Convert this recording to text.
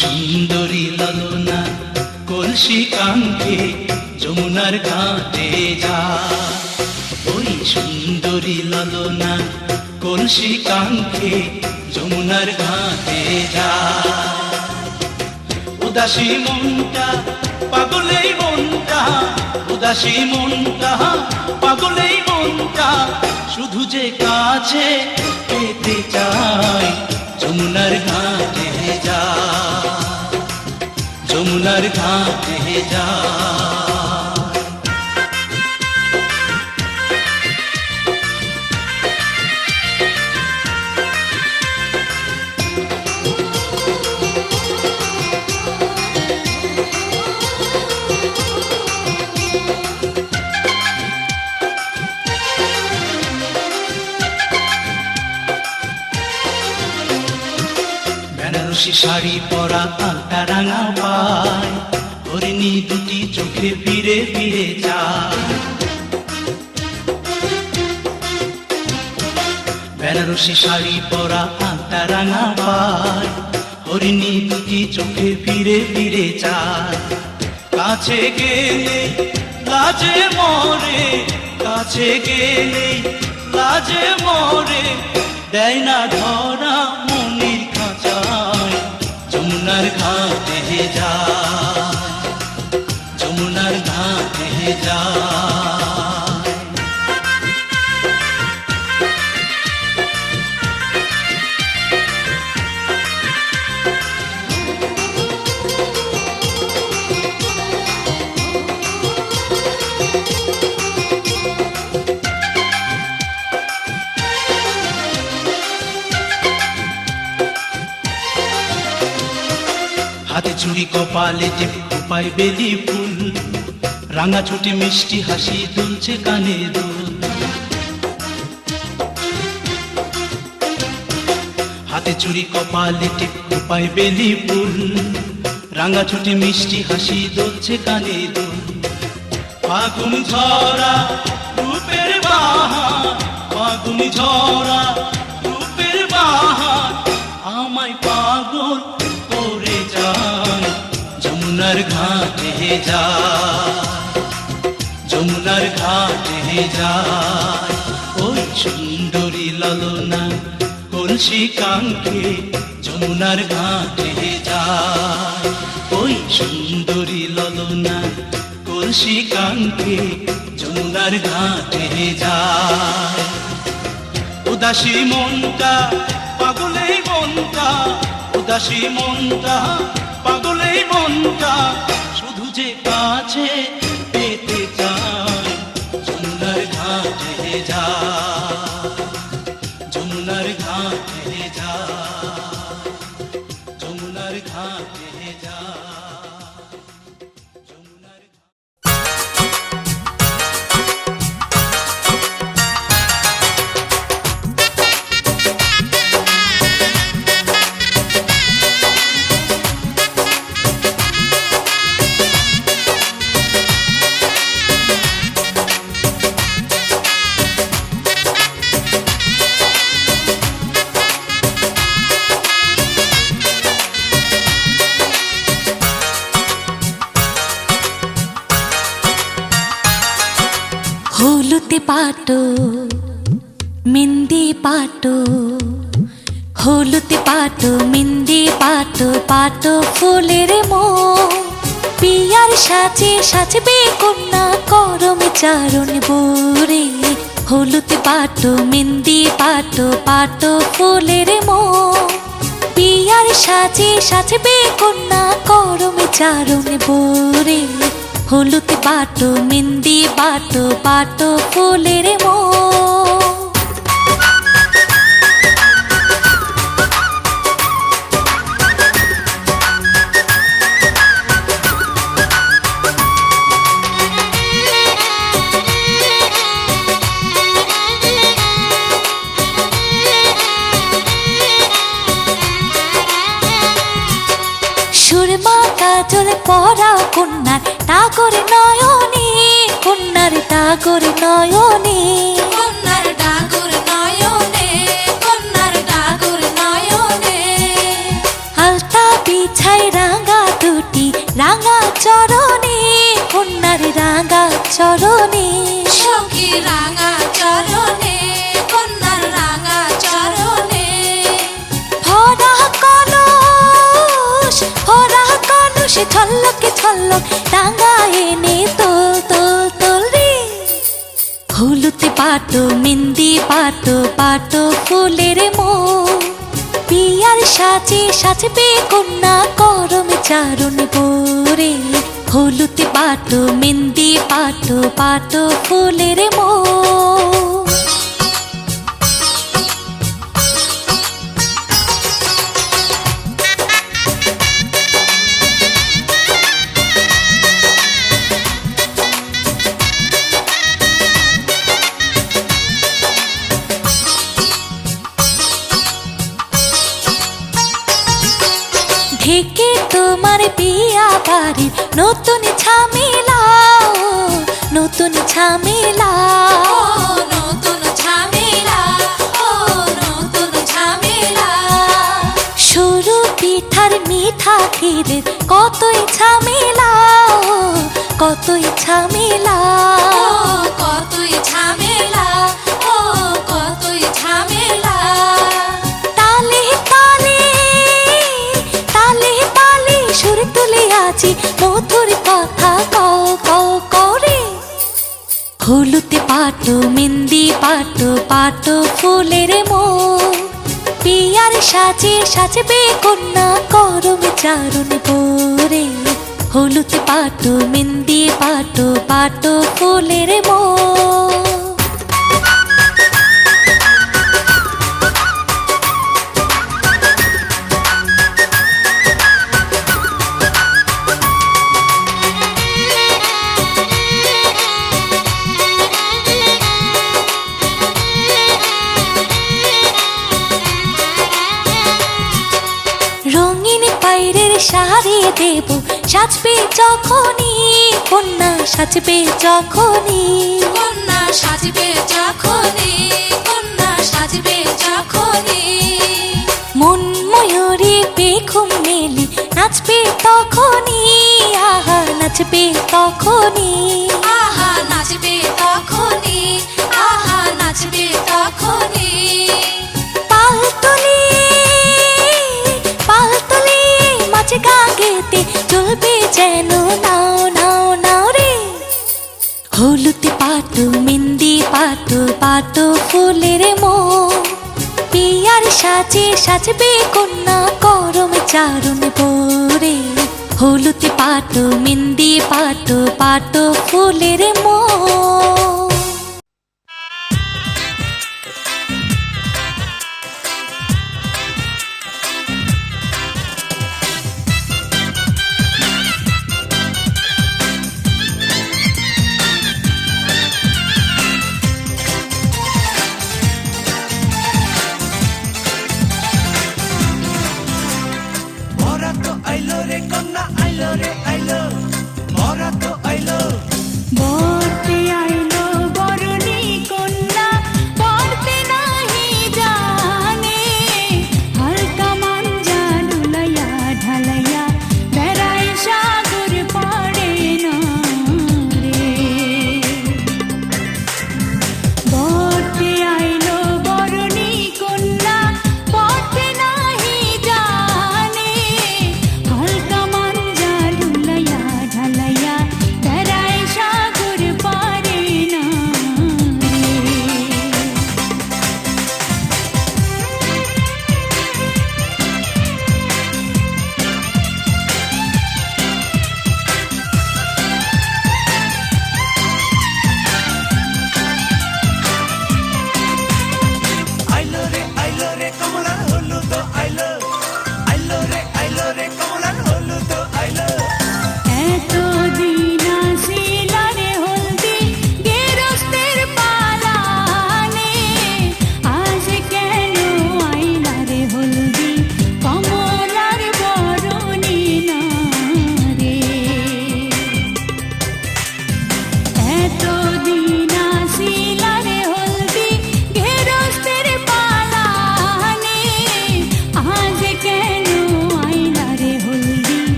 সুন্দরী ললনা কলসি কাঙ্ক্ষে যমুনার ঘাটে যা। ওই সুন্দরী ললনা কলসি কাঙ্ক্ষে যমুনার ঘাটে যা। উদাসী মনটা পাগলেই মনটা, উদাসী মনটা পাগলেই মনটা, শুধু যে কাছে পেতে চাই যমুনার ঘাটে যা, যমুনার ঘাটে যা। বেনারসি শাড়ি পরা আলতা রাঙা পায়, হরিণী দুটি চোখে ফিরে ফিরে যায়। বেনারসি শাড়ি পরা আলতা রাঙা পায়, হরিণী দুটি চোখে ফিরে ফিরে যায়। কাছে গেলে লাজে মরে, কাছে গেলে লাজে মরে, দেয় না ধরা মনির খাঁচায় যমুনার ঘাটে যায়, যমুনার ঘাটে যায়। হাতে চুড়ি কপালে টিপ খোপায় বেলি ফুল, রাঙা ছোটে মিষ্টি হাসি দুলছে কানে দুল। হাতে চুড়ি কপালে টিপ খোপায় বেলি ফুল, রাঙা ছোটে মিষ্টি হাসি দুলছে কানে দুল। ফাগুন ঝরা রূপের বাহার, ফাগুন ঝরা রূপের বাহার, আমায় পাগল করে যায় যমুনার ঘাটে যায়, যমুনার ঘাটে যায়। ওই সুন্দরী ললনা কলসি কাঙ্ক্ষে যমুনার ঘাটে যায়। ওই সুন্দরী ললনা কলসি কাঙ্ক্ষে যমুনার ঘাটে যায়। উদাসী মনটা পাগলেই মনটা, উদাসী মনটা পাগলেই মনটা, শুধু যে কাছে পেতে চায় যমুনার ঘাটে যায়, যমুনার ঘাটে যায়, যমুনার ঘাটে যায়, যমুনার। হলুতে পাটো মেহেন্দি পাটো, হলুতে পাটো মেহেন্দি পাটো, পাটো ফুলের মন। পিয়ার সাজে সাজবে কন্যা করমে চারণ বোরে, হলুতে পাটো মেহেন্দি পাটো, পাটো ফুলের মন। পিয়ার সাজে সাজবে কন্যা করমে চারণ বোরে, হলুতে পাটো মেহেন্দি পাটো, পাটো ফুলের মন। সুরমা কাজল পরাও কন্যার টাগর নয়নে, কন্যার টাগর নয়নে, কন্যার টাগর নয়নে, কন্যার টাগর নয়নে। আলতা বিছাই কন্যার রাঙা দুটি রাঙা চরণে, কন্যার রাঙা চরণে, সখী রাঙা চরণে, কন্যার রাঙা চরণে। ভরা কলস ভরা কলস ছল্লকে ছল্লক রাঙা এনে তোল তোল তোল রে। হলুদ পাটো মেহেন্দি পাটো পাটো ফুলের মো, বিয়ার সাজে সাজবে কন্যা করমে চারণ বোরে। হলুদ পাটো মেহেন্দি পাটো পাটো ফুলের মো। ঢেকে তোমার বিয়া বাড়ির নতুন ঝামেলা, নতুন ঝামেলা, ও নতুন ঝামেলা, ও নতুন ঝামেলা। সরু পিঠার মিঠা ক্ষীরের কতই ঝামেলা, কতই ঝামেলা, ও কতই ঝামেলা, ও কতই ঝামেলা। তালে তালে তালে তালে সুর তুলে আছি মধুর কথা কও কও করে। হলুদ পাটো মেহেন্দি পাটো পাটো ফুলের মো, বিয়ার সাজে সাজবে কন্যা করমে চারণ বোরে। হলুদ পাটো মেহেন্দি পাটো পাটো ফুলের মো। রঙিন বাইরের শাড়ি দেব সাজবে যখনই, কন্যা সাজবে যখনই, কন্যা সাজবে যখনই, কন্যা সাজবে যখনই। মন ময়ূরী বেঘুম মেলে নাচবে তখনই, আহা নাচবে তখনই। আহা নাচবে তখনই, আহা নাচবে তখনই। পাল তুলি মাঝে গা গেতে চলবে যেন নাও নাও নাও রে। হলুদ পাটো মেহেন্দি পাটো পাটো ফুলের মো, বিয়ার সাজে সাজবে কন্যা করমে চারণ বোরে। হলুদ পাটো মেহেন্দি পাটো পাটো ফুলের মো। বরাত আইলো রে কন্যা আইলো রে আইলো,